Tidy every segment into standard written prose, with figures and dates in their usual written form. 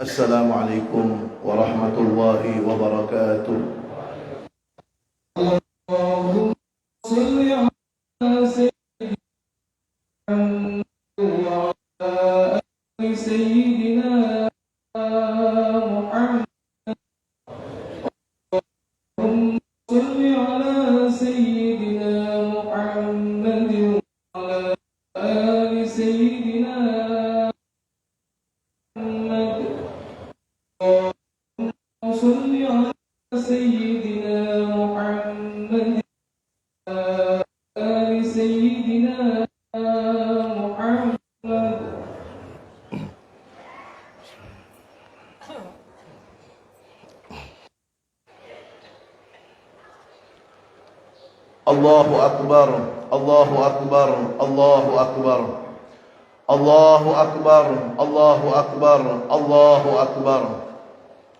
Assalamualaikum warahmatullahi wabarakatuh. Allahumma salli ala sayyidina Muhammad. Allahumma salli ala sayyidina Muhammad wa ala ali sayyidina صل على سيدنا محمد آل سيدنا محمد. الله أكبر الله أكبر الله أكبر الله أكبر الله أكبر الله أكبر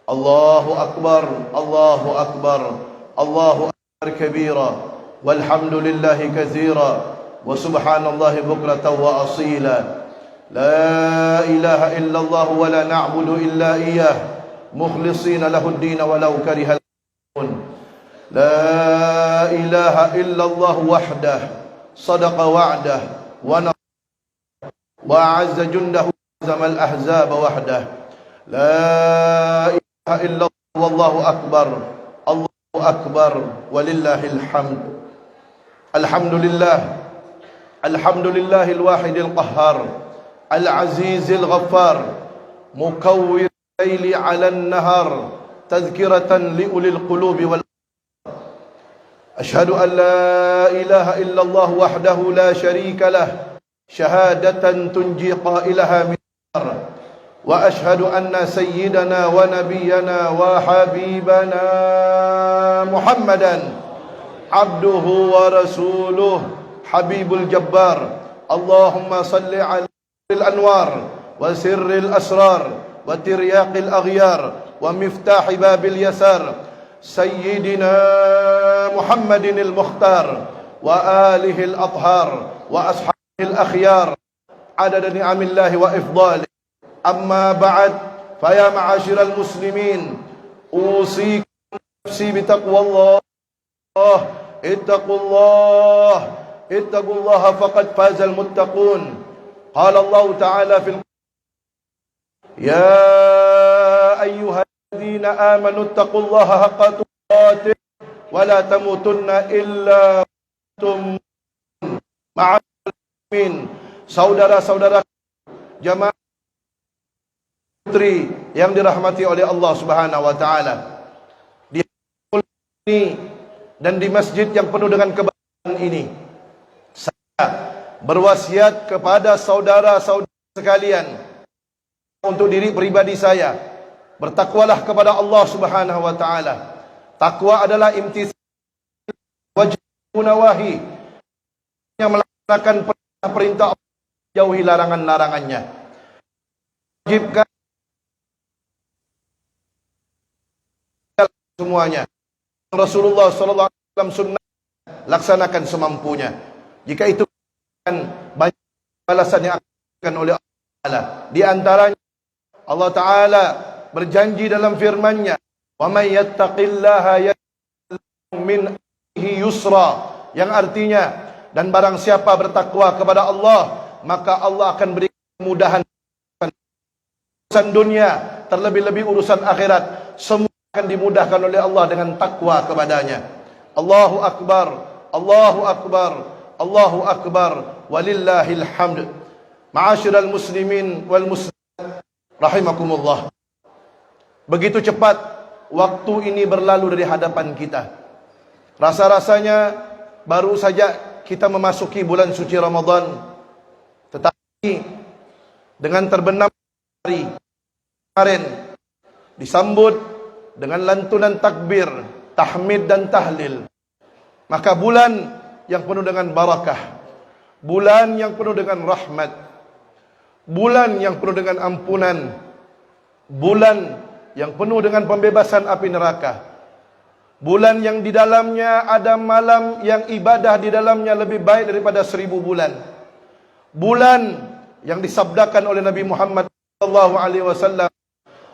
الله أكبر الله أكبر الله أكبر كبيرا والحمد لله كثيرا وسبحان الله بكرة وأصيلا لا إله إلا الله ولا نعبد إلا إياه مخلصين له الدين ولو كره المشركون لا إله إلا الله وحده صدق وعده ونصر وأعز جنده وهزم الأحزاب وحده لا إله إلا الله والله أكبر الله أكبر ولله الحمد. الحمد لله الواحد القهار العزيز الغفار مكور الليل على النهار تذكرة لأولي القلوب أشهد أن لا إله إلا الله وحده لا شريك له شهادة تنجي قائلها من النار وأشهد أن سيدنا ونبينا وحبيبنا محمدا عبده ورسوله حبيب الجبار اللهم صل على الأنوار وسر الأسرار وترياق الأغيار ومفتاح باب اليسار سيدنا محمد المختار وآله الأطهار وأصحابه الأخيار عدد نعم الله وإفضاله. أما بعد فيا معاشر المسلمين أوصيكم نفسي بتقوى الله اتقوا الله فقد فاز المتقون. قال الله تعالى في يا أيها الذين آمنوا اتقوا الله حق تقاته ولا تموتن إلا وأنتم مع المسلمين. Saudara-saudara jamaah putri yang dirahmati oleh Allah Subhanahu wa taala, di ini dan di masjid yang penuh dengan kebaikan ini, saya berwasiat kepada saudara-saudara sekalian untuk diri pribadi saya, bertakwalah kepada Allah Subhanahu wa taala. Takwa adalah imtithal wajib nawahi, yang melaksanakan perintah Allah, jauhi larangan-larangannya. Wajibkan semuanya. Rasulullah sallallahu alaihi wasallam sunnah, laksanakan semampunya. Jika itu akan banyak balasan yang akan diberikan oleh Allah Taala. Di antaranya Allah Taala berjanji dalam firman-Nya, "Wa may yattaqillaha yaj'al min amrihi yusra," yang artinya, dan barang siapa bertakwa kepada Allah, maka Allah akan beri kemudahan urusan dunia, terlebih-lebih urusan akhirat. Semua akan dimudahkan oleh Allah dengan takwa kepadanya. Allahu Akbar, Allahu Akbar, Allahu Akbar, walillahil hamd. Ma'asyiral muslimin wal muslimat rahimakumullah. Begitu cepat waktu ini berlalu dari hadapan kita. Rasa-rasanya baru saja kita memasuki bulan suci Ramadan, tetapi dengan terbenam hari kemarin disambut dengan lantunan takbir, tahmid dan tahlil, maka bulan yang penuh dengan barakah, bulan yang penuh dengan rahmat, bulan yang penuh dengan ampunan, bulan yang penuh dengan pembebasan api neraka, bulan yang di dalamnya ada malam yang ibadah di dalamnya lebih baik daripada 1000 bulan, bulan yang disabdakan oleh Nabi Muhammad sallallahu alaihi wasallam,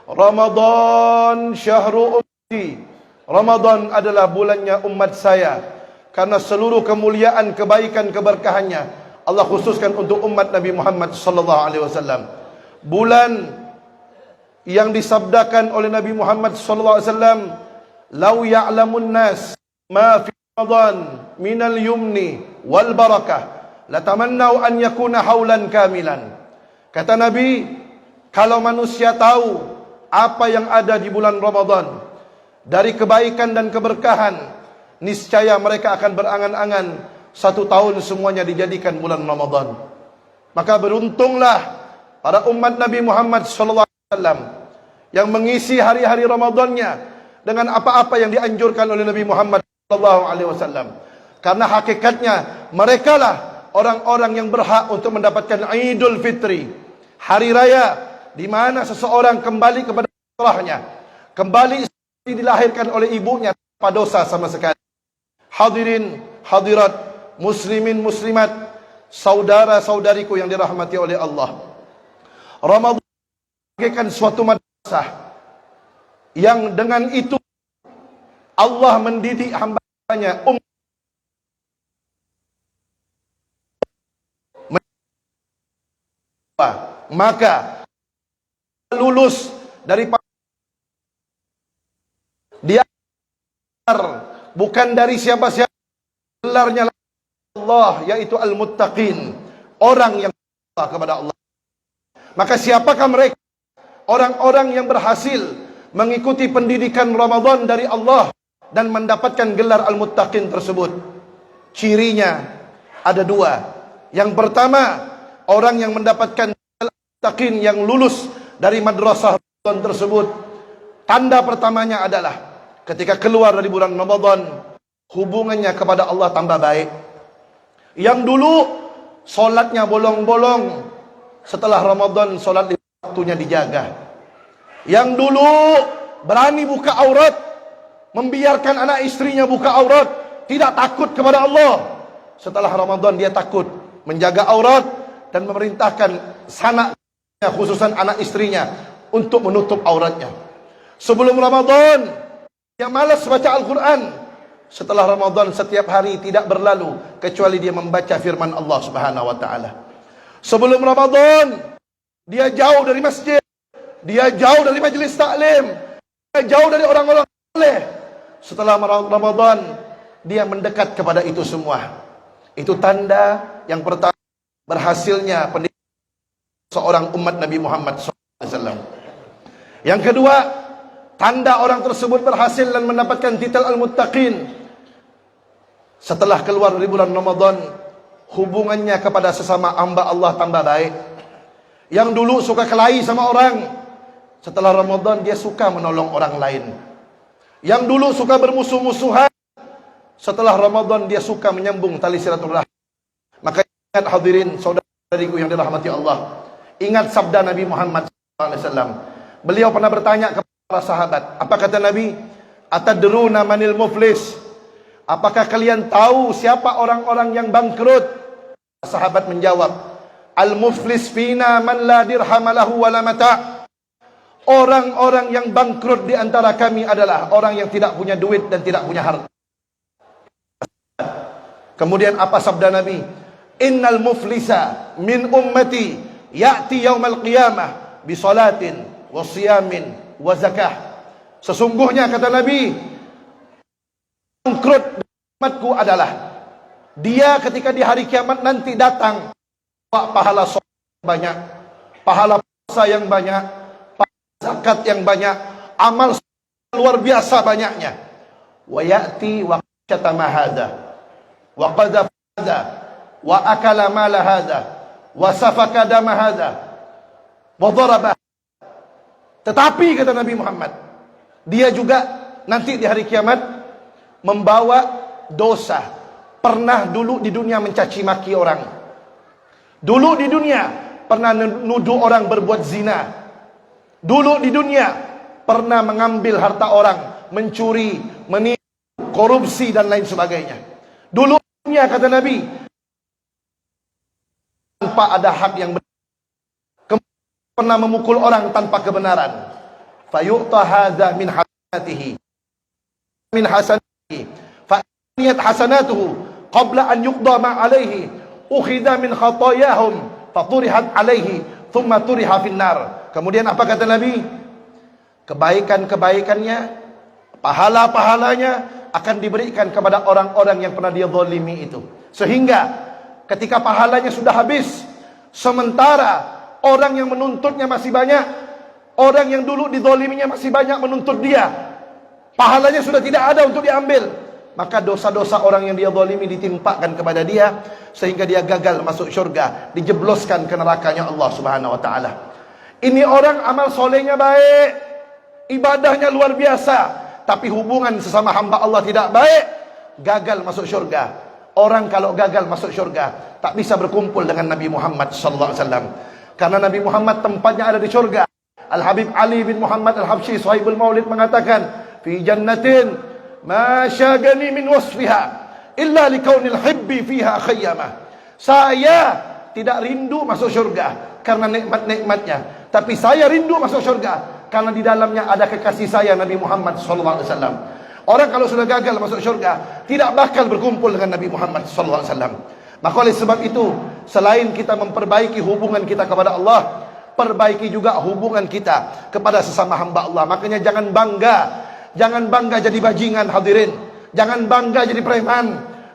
Ramadan syahru ummati. Ramadan adalah bulannya umat saya. Karena seluruh kemuliaan, kebaikan, keberkahannya Allah khususkan untuk umat Nabi Muhammad sallallahu alaihi wasallam. Bulan yang disabdakan oleh Nabi Muhammad sallallahu alaihi wasallam, "Lau ya'lamun nas ma fi Ramadan minal yumni wal barakah, latamannau an yakuna haulan kamilan." Kata Nabi, kalau manusia tahu apa yang ada di bulan Ramadan dari kebaikan dan keberkahan, niscaya mereka akan berangan-angan 1 tahun semuanya dijadikan bulan Ramadan. Maka beruntunglah para umat Nabi Muhammad sallallahu alaihi wasallam yang mengisi hari-hari Ramadannya dengan apa-apa yang dianjurkan oleh Nabi Muhammad sallallahu alaihi wasallam. Karena hakikatnya mereka lah orang-orang yang berhak untuk mendapatkan Idul Fitri, hari raya di mana seseorang kembali kepada fitrahnya, kembali dilahirkan oleh ibunya tanpa dosa sama sekali. Hadirin, hadirat, muslimin, muslimat, saudara-saudariku yang dirahmati oleh Allah. Ramadan bagaikan suatu madrasah yang dengan itu Allah mendidik hamba-Nya maka lulus dari dia bukan dari siapa-siapa, gelarnya Allah, yaitu al-muttaqin, orang yang bertakwa kepada Allah. Maka siapakah mereka? Orang-orang yang berhasil mengikuti pendidikan Ramadan dari Allah dan mendapatkan gelar al-muttaqin tersebut. Cirinya ada 2. Yang pertama, orang yang mendapatkan al-muttaqin yang lulus dari madrasah Ramadan tersebut, tanda pertamanya adalah ketika keluar dari bulan Ramadan, hubungannya kepada Allah tambah baik. Yang dulu solatnya bolong-bolong, setelah Ramadan solat waktunya dijaga. Yang dulu berani buka aurat, membiarkan anak istrinya buka aurat, tidak takut kepada Allah. Setelah Ramadan dia takut, menjaga aurat dan memerintahkan sanaknya, khususan anak istrinya, untuk menutup auratnya. Sebelum Ramadan dia malas baca Al-Quran. Setelah Ramadan setiap hari tidak berlalu kecuali dia membaca firman Allah Subhanahu wa taala. Sebelum Ramadan dia jauh dari masjid, dia jauh dari majelis taklim, dia jauh dari orang-orang saleh. Setelah Ramadan dia mendekat kepada itu semua. Itu tanda yang pertama berhasilnya pendidikan seorang umat Nabi Muhammad SAW. Yang kedua, tanda orang tersebut berhasil dan mendapatkan titel al-muttaqin, setelah keluar dari bulan Ramadan, hubungannya kepada sesama hamba Allah tambah baik. Yang dulu suka kelahi sama orang, setelah Ramadan dia suka menolong orang lain. Yang dulu suka bermusuh-musuhan, setelah Ramadan dia suka menyambung tali silaturahmi. Maka ingat hadirin saudariku yang dirahmati Allah, ingat sabda Nabi Muhammad SAW. Beliau pernah bertanya kepada para sahabat, apa kata Nabi? Atadruna manil muflis? Apakah kalian tahu siapa orang-orang yang bangkrut? Sahabat menjawab, al-muflis fina man la dirham lahu wala mata'. Orang-orang yang bangkrut di antara kami adalah orang yang tidak punya duit dan tidak punya harta. Kemudian apa sabda Nabi? Innal muflisa min ummati ya'ti yaumal qiyamah bi salatin wa siyamin wa zakah. Sesungguhnya kata Nabi, bangkrut umatku adalah dia ketika di hari kiamat nanti datang pahala sholat yang banyak, pahala puasa yang banyak, pahala zakat yang banyak, amal luar biasa banyaknya. Wa ya'ti wa syatama hadza wa qadhafa hadza wa akala mala hadza wa safaka dama hadza wa daraba. Tetapi kata Nabi Muhammad, dia juga nanti di hari kiamat membawa dosa. Pernah dulu di dunia mencaci maki orang, dulu di dunia pernah nuduh orang berbuat zina, dulu di dunia pernah mengambil harta orang, mencuri, menipu, korupsi dan lain sebagainya. Dulu di dunia kata Nabi tanpa ada hak yang benar, pernah memukul orang tanpa kebenaran, fayu'ta hadza min hasanatihi fa niyat hasanatuhu qabla an yuqda ma alaihi ukhidha min khatayahum faturihat alaihi thumma turiha finnar. Kemudian apa kata Nabi? Kebaikan-kebaikannya, pahala-pahalanya akan diberikan kepada orang-orang yang pernah dia zalimi itu. Sehingga ketika pahalanya sudah habis, sementara orang yang menuntutnya masih banyak, orang yang dulu dizaliminya masih banyak menuntut dia, pahalanya sudah tidak ada untuk diambil, maka dosa-dosa orang yang dia zalimi ditimpakan kepada dia, sehingga dia gagal masuk syurga, dijebloskan ke nerakanya Allah Subhanahu wa taala. Ini orang amal solehnya baik, ibadahnya luar biasa, tapi hubungan sesama hamba Allah tidak baik, gagal masuk syurga. Orang kalau gagal masuk syurga tak bisa berkumpul dengan Nabi Muhammad sallallahu alaihi wasallam, karena Nabi Muhammad tempatnya ada di syurga. Al-Habib Ali bin Muhammad Al-Habsyi Sahibul Maulid mengatakan, fi jannatin ma syagani min wasfiha illa likaunil hibbi fiha khayyamah. Saya tidak rindu masuk syurga karena nikmat-nikmatnya, tapi saya rindu masuk syurga karena di dalamnya ada kekasih saya Nabi Muhammad sallallahu alaihi wasallam. Orang kalau sudah gagal masuk syurga tidak bakal berkumpul dengan Nabi Muhammad sallallahu alaihi wasallam. Maka oleh sebab itu, selain kita memperbaiki hubungan kita kepada Allah, perbaiki juga hubungan kita kepada sesama hamba Allah. Makanya jangan bangga jadi bajingan hadirin, jangan bangga jadi preman,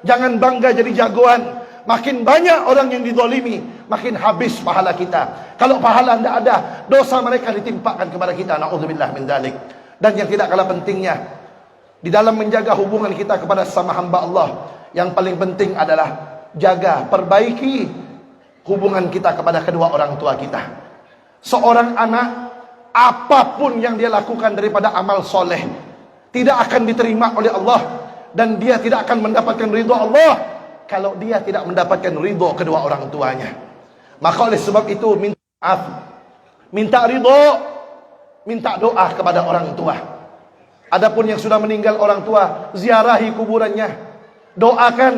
jangan bangga jadi jagoan. Makin banyak orang yang dizalimi, makin habis pahala kita. Kalau pahala tidak ada, dosa mereka ditimpakan kepada kita. Na'udzubillah min dzalik. Dan yang tidak kalah pentingnya, di dalam menjaga hubungan kita kepada sesama hamba Allah, yang paling penting adalah jaga, perbaiki hubungan kita kepada kedua orang tua kita. Seorang anak, apapun yang dia lakukan daripada amal soleh, tidak akan diterima oleh Allah, dan dia tidak akan mendapatkan ridho Allah kalau dia tidak mendapatkan ridho kedua orang tuanya. Maka oleh sebab itu, minta maaf, minta ridho, minta doa kepada orang tua. Adapun yang sudah meninggal orang tua, ziarahi kuburannya, doakan,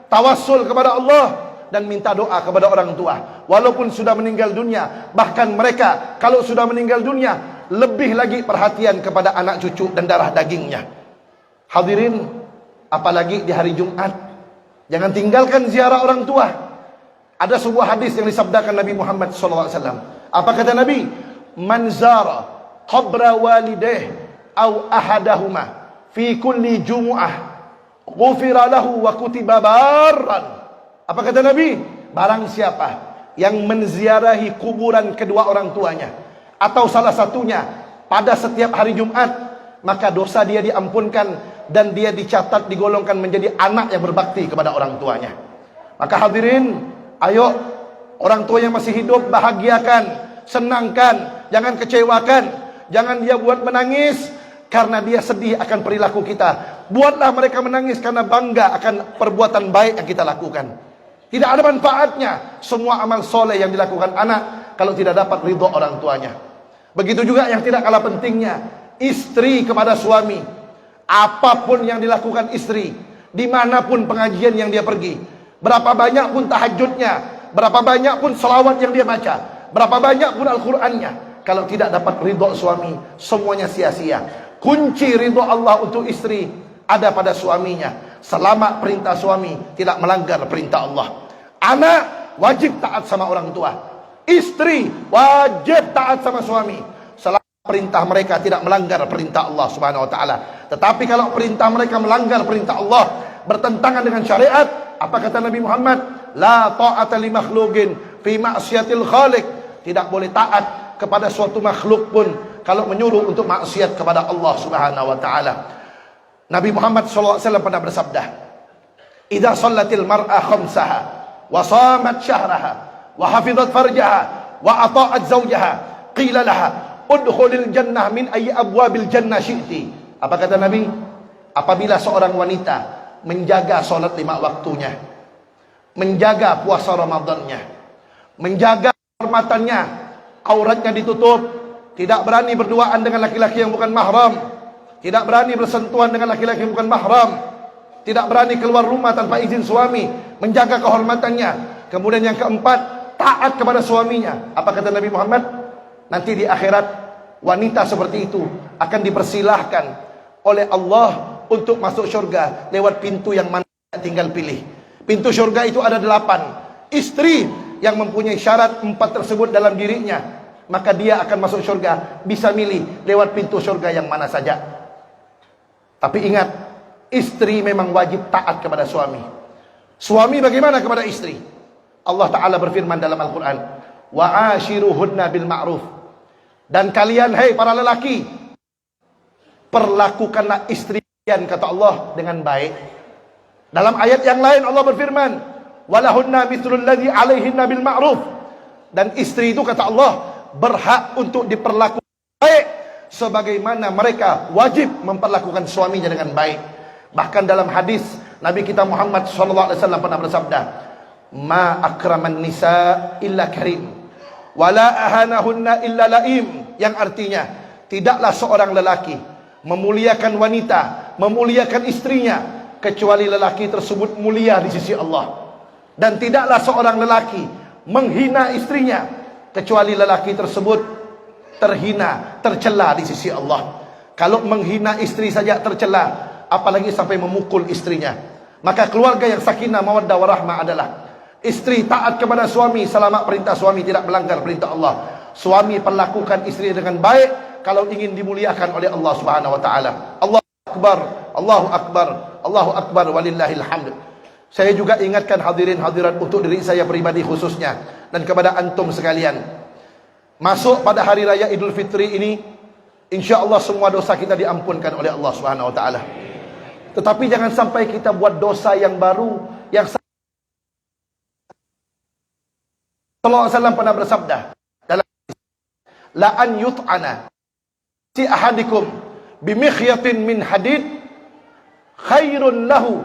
tawassul kepada Allah, dan minta doa kepada orang tua. Walaupun sudah meninggal dunia, bahkan mereka kalau sudah meninggal dunia, lebih lagi perhatian kepada anak cucu dan darah dagingnya. Hadirin, apalagi di hari Jumat, jangan tinggalkan ziarah orang tua. Ada sebuah hadis yang disabdakan Nabi Muhammad SAW. Apa kata Nabi? Man zara qabra walidayh aw ahadahuma fi kulli jumu'ah ghufira lahu wa kutiba barran. Apa kata Nabi? Barang siapa yang menziarahi kuburan kedua orang tuanya atau salah satunya pada setiap hari Jumat, maka dosa dia diampunkan dan dia dicatat digolongkan menjadi anak yang berbakti kepada orang tuanya. Maka hadirin, ayo orang tua yang masih hidup bahagiakan, senangkan, jangan kecewakan, jangan dia buat menangis karena dia sedih akan perilaku kita. Buatlah mereka menangis karena bangga akan perbuatan baik yang kita lakukan. Tidak ada manfaatnya semua amal soleh yang dilakukan anak kalau tidak dapat ridho orang tuanya. Begitu juga yang tidak kalah pentingnya, istri kepada suami. Apapun yang dilakukan istri, dimanapun pengajian yang dia pergi, berapa banyak pun tahajudnya, berapa banyak pun selawat yang dia baca, berapa banyak pun Al-Qur'annya, kalau tidak dapat ridho suami, semuanya sia-sia. Kunci ridho Allah untuk istri ada pada suaminya, selama perintah suami tidak melanggar perintah Allah. Anak wajib taat sama orang tua, istri wajib taat sama suami selama perintah mereka tidak melanggar perintah Allah Subhanahu wa taala. Tetapi kalau perintah mereka melanggar perintah Allah, bertentangan dengan syariat, apa kata Nabi Muhammad? La ta'ata li makhluqin fi ma'siyatil khaliq. Tidak boleh taat kepada suatu makhluk pun kalau menyuruh untuk maksiat kepada Allah Subhanahu wa taala. Nabi Muhammad SAW pernah bersabda, "Idza shallatil mar'a khamsaha wa shamat syahraha wa hafizat farjaha wa ata'at zawjaha qila laha udkhulil jannah min ayyi abwabil jannah syi'ti." Apa kata Nabi? Apabila seorang wanita menjaga salat 5 waktunya, menjaga puasa Ramadannya, menjaga kehormatannya, auratnya ditutup, tidak berani berduaan dengan laki-laki yang bukan mahram, tidak berani bersentuhan dengan laki-laki yang bukan mahram, tidak berani keluar rumah tanpa izin suami, menjaga kehormatannya. Kemudian yang keempat, taat kepada suaminya. Apa kata Nabi Muhammad? Nanti di akhirat wanita seperti itu akan dipersilahkan oleh Allah untuk masuk syurga lewat pintu yang mana tinggal pilih. Pintu syurga itu ada 8. Istri yang mempunyai syarat 4 tersebut dalam dirinya, maka dia akan masuk syurga, bisa milih lewat pintu syurga yang mana saja. Tapi ingat, istri memang wajib taat kepada suami. Suami bagaimana kepada istri? Allah Ta'ala berfirman dalam Al-Quran, wa ashiruhunna bil ma'ruf. Dan kalian, hei para lelaki, perlakukanlah istri kalian, kata Allah, dengan baik. Dalam ayat yang lain Allah berfirman, walahunna mithlul ladzi alaihinna bil ma'ruf. Dan istri itu, kata Allah, berhak untuk diperlakukan baik sebagaimana mereka wajib memperlakukan suaminya dengan baik. Bahkan dalam hadis Nabi kita Muhammad SAW pernah bersabda, ma akraman nisa illa karim, wala ahanahunna illa laim. Yang artinya, tidaklah seorang lelaki memuliakan wanita, memuliakan istrinya, kecuali lelaki tersebut mulia di sisi Allah. Dan tidaklah seorang lelaki menghina istrinya, kecuali lelaki tersebut terhina, tercela di sisi Allah. Kalau menghina istri saja tercela, apalagi sampai memukul istrinya. Maka keluarga yang sakinah mawaddah warahmah adalah istri taat kepada suami selama perintah suami tidak melanggar perintah Allah. Suami perlakukan istri dengan baik kalau ingin dimuliakan oleh Allah Subhanahu wa taala. Allahu akbar, Allahu akbar, Allahu akbar walillahil hamd. Saya juga ingatkan hadirin hadirat untuk diri saya pribadi khususnya dan kepada antum sekalian. Masuk pada hari raya Idul Fitri ini, insyaallah semua dosa kita diampunkan oleh Allah Subhanahu wa taala. Tetapi jangan sampai kita buat dosa yang baru yang Sallallahu alaihi wasallam pernah bersabda dalam la an yut'ana si ahadikum bimikhyatin min hadid khairun lahu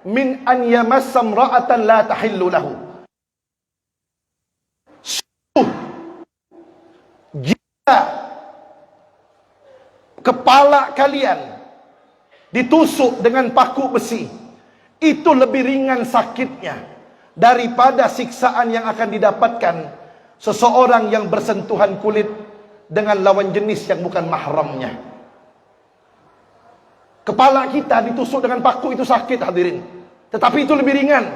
min an yamassa imra'atan la tahillu lahu. Jika kepala kalian ditusuk dengan paku besi, itu lebih ringan sakitnya daripada siksaan yang akan didapatkan seseorang yang bersentuhan kulit dengan lawan jenis yang bukan mahramnya. Kepala kita ditusuk dengan paku itu sakit hadirin, tetapi itu lebih ringan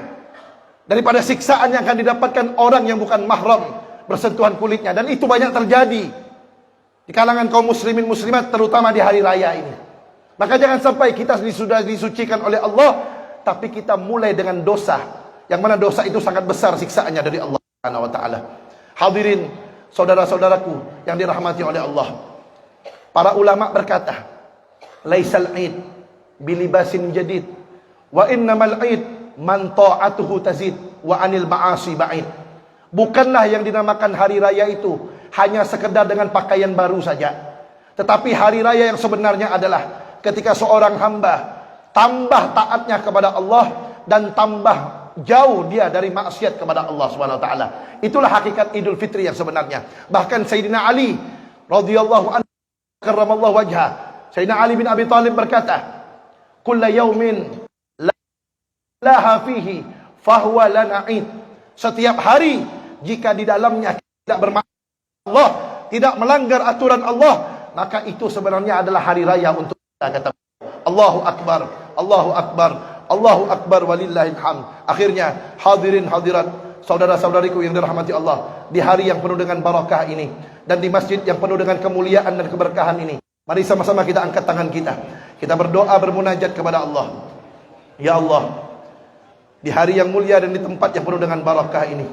daripada siksaan yang akan didapatkan orang yang bukan mahram bersentuhan kulitnya. Dan itu banyak terjadi di kalangan kaum muslimin muslimat, terutama di hari raya ini. Maka jangan sampai kita sudah disucikan oleh Allah, tapi kita mulai dengan dosa, yang mana dosa itu sangat besar siksaannya dari Allah Subhanahu wa taala. Hadirin, saudara-saudaraku yang dirahmati oleh Allah. Para ulama berkata, laisal id bilibasin jadid wa innamal id man ta'atuhu tazid wa anil ma'asi ba'id. Bukanlah yang dinamakan hari raya itu hanya sekedar dengan pakaian baru saja, tetapi hari raya yang sebenarnya adalah ketika seorang hamba tambah taatnya kepada Allah dan tambah jauh dia dari maksiat kepada Allah Subhanahu wa taala. Itulah hakikat Idul Fitri yang sebenarnya. Bahkan Sayyidina Ali radhiyallahu anhu karramallahu wajha, Sayyidina Ali bin Abi Thalib berkata, "Kullu yaumin laha fihi fahuwa lana id." Setiap hari jika di dalamnya tidak bermaksiat Allah, tidak melanggar aturan Allah, maka itu sebenarnya adalah hari raya untuk kita, kata Allahu akbar, Allahu akbar, Allahu akbar walillahil hamd. Akhirnya hadirin hadirat, saudara-saudariku yang dirahmati Allah, di hari yang penuh dengan barakah ini dan di masjid yang penuh dengan kemuliaan dan keberkahan ini, mari sama-sama kita angkat tangan kita. Kita berdoa bermunajat kepada Allah. Ya Allah, di hari yang mulia dan di tempat yang penuh dengan barakah ini,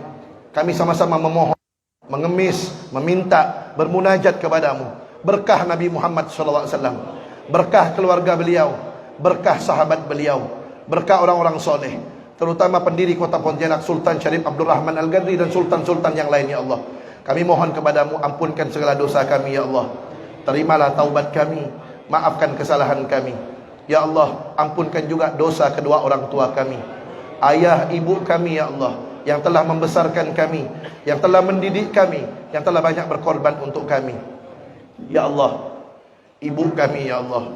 kami sama-sama memohon, mengemis, meminta, bermunajat kepadamu. Berkah Nabi Muhammad SAW, berkah keluarga beliau, berkah sahabat beliau, berkah orang-orang soleh, terutama pendiri kota Pontianak Sultan Syarif Abdul Rahman Al-Gadri dan sultan-sultan yang lain. Ya Allah, kami mohon kepadamu, ampunkan segala dosa kami. Ya Allah, terimalah taubat kami, maafkan kesalahan kami. Ya Allah, ampunkan juga dosa kedua orang tua kami, ayah ibu kami. Ya Allah, yang telah membesarkan kami, yang telah mendidik kami, yang telah banyak berkorban untuk kami. Ya Allah, ibu kami. Ya Allah,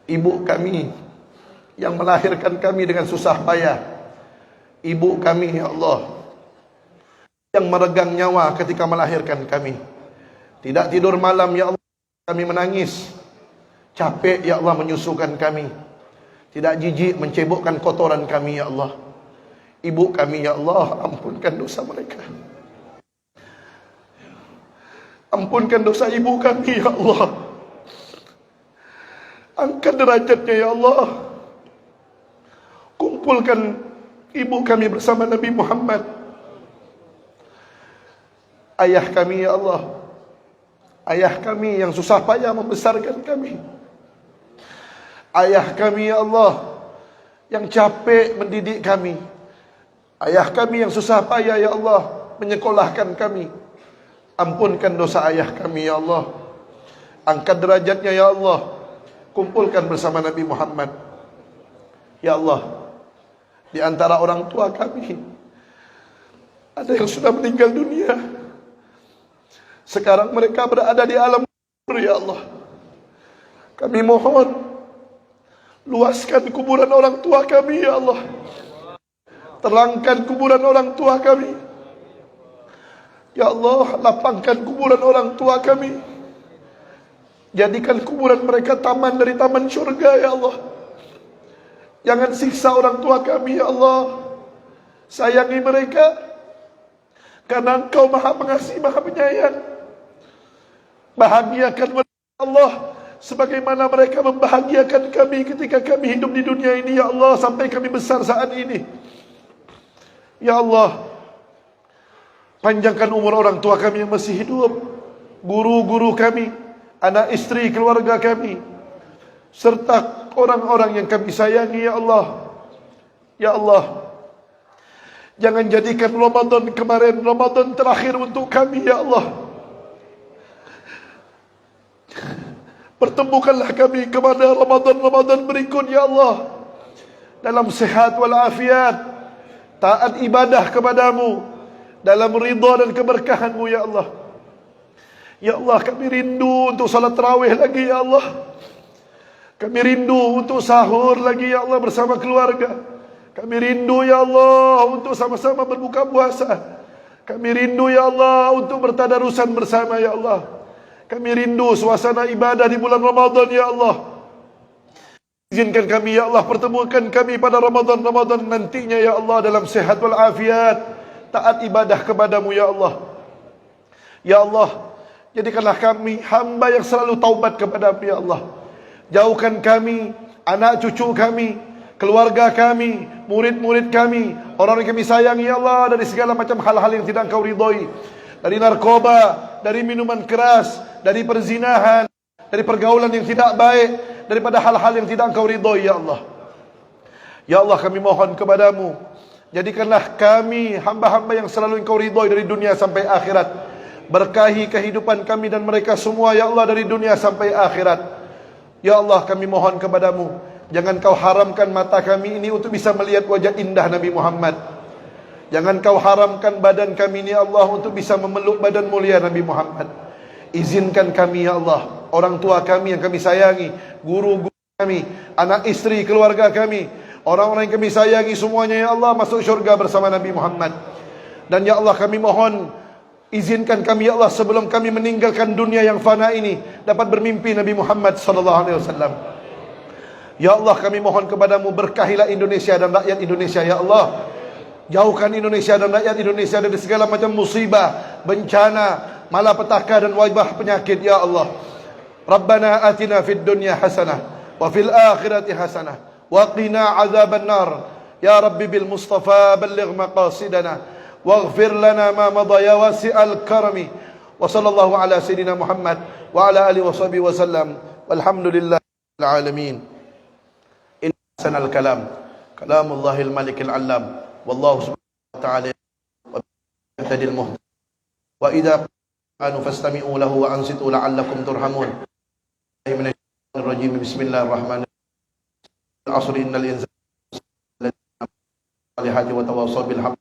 ibu kami yang melahirkan kami dengan susah payah, ibu kami. Ya Allah, yang meregang nyawa ketika melahirkan kami, Tidak tidur malam ya Allah, kami menangis. Capek ya Allah menyusukan kami. Tidak jijik mencebokkan kotoran kami ya Allah. Ibu kami ya Allah, ampunkan dosa mereka. Ampunkan dosa ibu kami ya Allah. Angkat derajatnya ya Allah. Kumpulkan ibu kami bersama Nabi Muhammad. Ayah kami ya Allah, ayah kami yang susah payah membesarkan kami. Ayah kami ya Allah, yang capek mendidik kami. Ayah kami yang susah payah ya Allah menyekolahkan kami. Ampunkan dosa ayah kami ya Allah. Angkat derajatnya ya Allah. Kumpulkan bersama Nabi Muhammad. Ya Allah, di antara orang tua kami ada yang sudah meninggal dunia. Sekarang mereka berada di alam kubur ya Allah. Kami mohon, luaskan kuburan orang tua kami ya Allah. Terangkan kuburan orang tua kami. Ya Allah, lapangkan kuburan orang tua kami. Jadikan kuburan mereka taman dari taman syurga ya Allah. Jangan siksa orang tua kami ya Allah. Sayangi mereka, karena Engkau Maha Pengasih, Maha Penyayang. Bahagiakan mereka Allah, sebagaimana mereka membahagiakan kami ketika kami hidup di dunia ini ya Allah, sampai kami besar saat ini. Ya Allah, panjangkan umur orang tua kami yang masih hidup, guru-guru kami, anak istri, keluarga kami, serta orang-orang yang kami sayangi ya Allah. Ya Allah, jangan jadikan Ramadan kemarin Ramadan terakhir untuk kami ya Allah. Pertemukanlah kami kepada Ramadan-Ramadan berikut ya Allah, dalam sehat walafiat, taat ibadah kepadamu, dalam ridha dan keberkahanmu ya Allah. Ya Allah, kami rindu untuk salat tarawih lagi ya Allah. Kami rindu untuk sahur lagi ya Allah bersama keluarga. Kami rindu ya Allah untuk sama-sama berbuka puasa. Kami rindu ya Allah untuk bertadarusan bersama ya Allah. Kami rindu suasana ibadah di bulan Ramadan ya Allah. Izinkan kami ya Allah, pertemukan kami pada Ramadan-Ramadan nantinya ya Allah, dalam sehat walafiat, taat ibadah kepadamu ya Allah. Ya Allah, jadikanlah kami hamba yang selalu taubat kepadamu ya Allah. Jauhkan kami, anak cucu kami, keluarga kami, murid-murid kami, orang yang kami sayangi ya Allah, dari segala macam hal-hal yang tidak Engkau ridhoi. Dari narkoba, dari minuman keras, dari perzinahan, dari pergaulan yang tidak baik, daripada hal-hal yang tidak Engkau ridhoi ya Allah. Ya Allah, kami mohon kepadamu, jadikanlah kami hamba-hamba yang selalu Engkau ridhoi dari dunia sampai akhirat. Berkahi kehidupan kami dan mereka semua ya Allah, dari dunia sampai akhirat. Ya Allah, kami mohon kepadamu, jangan Kau haramkan mata kami ini untuk bisa melihat wajah indah Nabi Muhammad. Jangan Kau haramkan badan kami ini ya Allah untuk bisa memeluk badan mulia Nabi Muhammad. Izinkan kami ya Allah, orang tua kami yang kami sayangi, guru-guru kami, anak istri, keluarga kami, orang-orang yang kami sayangi semuanya ya Allah masuk syurga bersama Nabi Muhammad. Dan ya Allah, kami mohon, izinkan kami ya Allah sebelum kami meninggalkan dunia yang fana ini dapat bermimpi Nabi Muhammad sallallahu alaihi wasallam. Ya Allah, kami mohon kepadamu, berkahilah Indonesia dan rakyat Indonesia ya Allah. Jauhkan Indonesia dan rakyat Indonesia dari segala macam musibah, bencana, malapetaka dan wabah penyakit ya Allah. Rabbana atina fid dunya hasanah wa fil akhirati hasanah wa qina azaban nar. Ya Rabbi bil Mustafa balligh maqasidana waghfir lana ma madha ya wasi'al karami. Wa sallallahu ala sayyidina Muhammad wa ala alihi wa sahbihi wa sallam. Walhamdulillahil alamin. Inna sanal kalam kalamullahil malikil allam. Wallahu subhanahu wa ta'ala wa bi'tadil muhtad. Wa idha qanu fastami'u lahu wa ansitu la'allakum turhamun. Bismillahirrahmanirrahim. Al-asri innal insana salihati wa tawassaw bil haqq.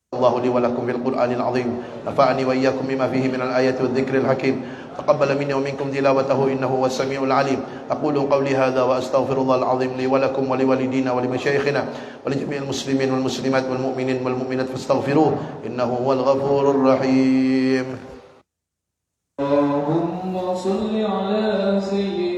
Allahu li wa lakum bil Qur'anil azim. Nafa'ani wa iyyakum bima fihi minal ayati wadh dhikril hakim. تقبل مني ومنكم تلاوته إنه هو السميع العليم. أقول قولي هذا وأستغفر الله العظيم لي ولكم ولوالدينا ولمشايخنا ولجميع المسلمين والمسلمات والمؤمنين والمؤمنات فاستغفروه إنه هو الغفور الرحيم. اللهم صل على سيدنا